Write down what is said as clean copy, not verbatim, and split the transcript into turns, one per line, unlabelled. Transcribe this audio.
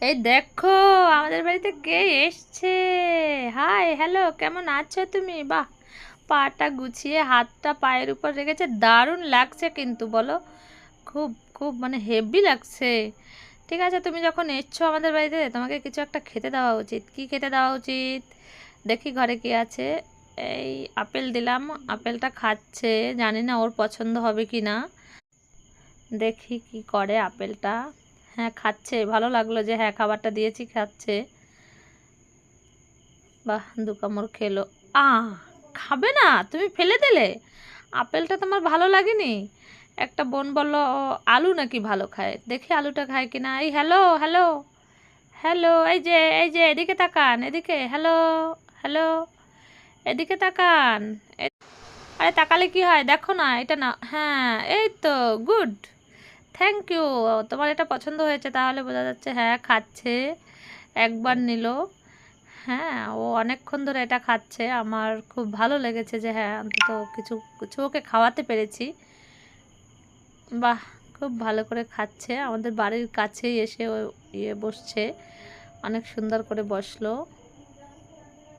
এই দেখো, আমাদের বাড়িতে কে এসছে। হাই, হ্যালো, কেমন আছো তুমি? বাহ, পাটা গুছিয়ে হাতটা পায়ের উপর রেখেছে, দারুণ লাগছে কিন্তু বলো। খুব খুব মানে হেভি লাগছে। ঠিক আছে, তুমি যখন এসছো আমাদের বাড়িতে, তোমাকে কিছু একটা খেতে দেওয়া উচিত। কি খেতে দেওয়া উচিত? দেখি ঘরে কি আছে। এই আপেল দিলাম, আপেলটা খাচ্ছে। জানি না ওর পছন্দ হবে কি না। দেখি কি করে আপেলটা। হ্যাঁ, খাচ্ছে। ভালো লাগলো যে হ্যাঁ, খাবারটা দিয়েছি, খাচ্ছে। বাহ, দু কামড় খেলো। আ খাবে না? তুমি ফেলে দিলে আপেলটা। তোমার ভালো লাগেনি? একটা বোন বলল আলু নাকি ভালো খায়, দেখি আলুটা খায় কিনা। এই হ্যালো, হ্যালো, হ্যালো, এই যে এদিকে তাকান, এদিকে। হ্যালো, হ্যালো, এদিকে তাকান। আরে তাকালে কি হয়, দেখো না, এটা না। হ্যাঁ, এই তো, গুড, থ্যাংক ইউ। তোমার এটা পছন্দ হয়েছে, তাহলে বোঝা যাচ্ছে হ্যাঁ খাচ্ছে। একবার নিল। হ্যাঁ, ও অনেকক্ষণ ধরে এটা খাচ্ছে। আমার খুব ভালো লেগেছে যে হ্যাঁ, অন্তত কিছু কিছু ওকে খাওয়াতে পেরেছি। বাহ, খুব ভালো করে খাচ্ছে। আমাদের বাড়ির কাছেই এসে ও বসছে। অনেক সুন্দর করে বসলো।